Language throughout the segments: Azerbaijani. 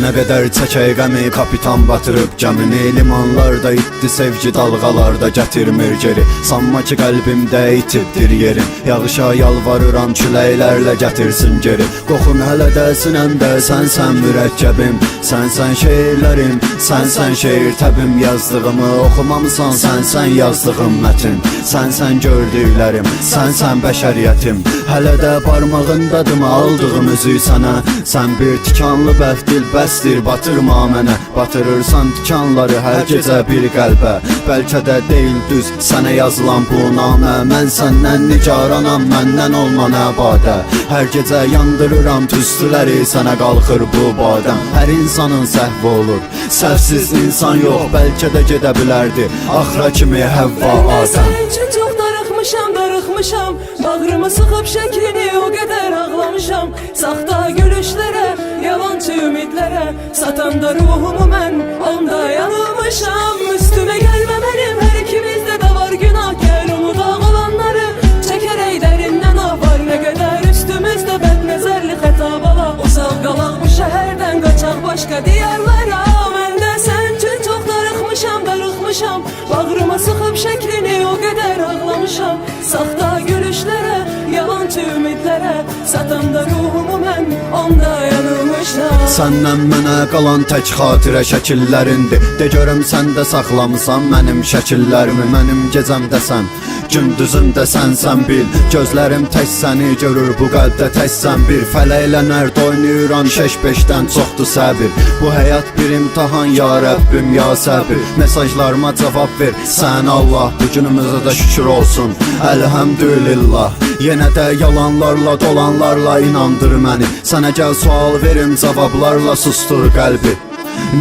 ne qədər çəkək qəmi kapitan batırıb gəmini. Limanlarda itdi sevgi dalğalarda gətirmir geri. Sanma ki qəlbimdə itibdir yerin. Yağışa yalvarıram küləklərlə gətirsin geri. Qoxun hələ də sinəmdə sənsən mürəkkəbim. Sənsən şeirlərim, sənsən şeir təbim. Yazdığımı oxumamısan, sənsən yazdığım mətin. Sənsən gördüklərim, sənsən bəşəriyyətim. Hələ də barmağındadım aldığım üzük sənə. Sən bir tikanlı bəfdil bəsdir, batırma mənə. Batırırsan tikanları hər gecə bir qəlbə. Bəlkə də deyil düz sənə yazılan bu namə. Mən səndən nigaranam, məndən olma nəbadə. Hər gecə yandırıram tüstüləri, sənə qalxır bu badəm. Hər insanın səhvi olur, səhvsiz insan yox. Bəlkə də gedə bilərdi axıra kimi Həvva Adəm. Sənin üçün çox darıxmışam, bağrımı sıxıb şəklini o qədər ağlamışam. Saxta gülüşlərə, yalançı ümidlərə satanda ruhumu mən onda yanılmışam. Üstümə gəlmə mənim, hər ikimizdə də var günah. Gəl unudaq olanları, çəkərək dərindən ah var. Nə qədər üstümüzdə bədnəzərli xəta bala. Uzaq qalaq bu şəhərdən, qaçaq başqa diyarlara. Mən də sən üçün çox darıxmışam. Bağrıma sıxıb şəklini o qədər ağlamışam. Saxta gülüşlərə, yalançı ümidlərə satanda ruhumu mən onda yanılmışam. Səndən mənə qalan tək xatirə şəkillərindir. De görüm sən də saxlamısan mənim şəkillərimi. Mənim gecəmdəsən, gündüzümdə sənsən bil. Gözlərim tək səni görür, bu qəlbdə təksən bir. Fələklə nərd oynayıram, 5-5-dən çoxdur səbir. Bu həyat bir imtahan ya Rəbbim ya səbir. Mesajlarıma cavab ver sən Allah, bu günümüzə də şükür olsun əlhəmdülillah. Yenə də yalanlarla dolanlarla inandır məni. Sənə gəl sual verim cavablarla sustur qəlbi.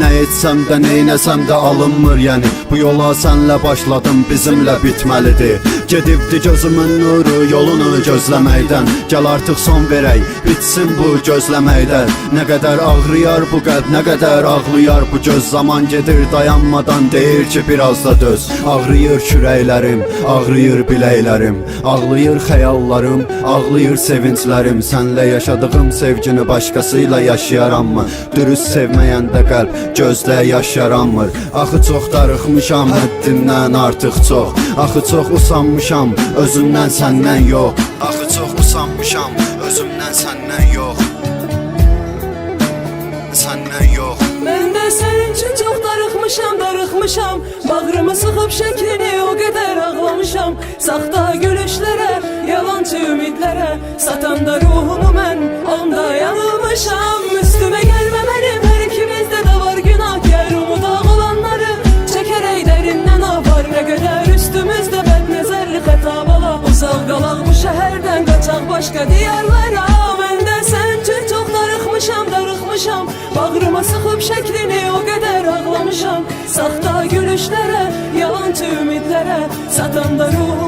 Nə etsəm də neynəsəm də alınmır yəni. Bu yola sənlə başladım, bizimlə bitməlidir. Gedibdi gözümün nuru yolunu gözləməkdən. Gəl artıq son verək, bitsin bu gözləməkdən. Nə qədər ağrıyar bu qəlb, nə qədər ağlayar bu göz. Zaman gedir dayanmadan, deyir ki biraz da döz. Ağrıyır kürəklərim, ağrıyır biləklərim. Ağlayır xəyallarım, ağlayır sevinclərim. Sənlə yaşadığım sevgini başqasıyla yaşayaram mı? Dürüst sevməyəndə qəlb gözdə yaş yaranmır. Axı çox darıxmışam, həddindən artıq çox. Axı çox usanmışam, özümdən səndən yox. Axı çox usanmışam, özümdən səndən yox. Səndən yox. Mən də sənin üçün çox darıxmışam. Bağrımı sıxıb şəklini o qədər ağlamışam. Saxta gülüşlərə, yalançı ümidlərə satanda ruhumu mən onda yanılmışam. Üstümə gəlmə mənim, hər ikimizdə də var günah. Gəl unudaq olanları, çəkərək dərindən ah var. Nə qədər üstümüzdə bədnəzərli xəta bala. Uzaq qalaq bu şəhərdən, qaçaq başqa diyarlara. Mən də sən üçün çox darıxmışam. Bağrıma sıxıb şəklini o qədər ağlamışam. Saxta gülüşlərə, yalançı ümidlərə satanda ruhumu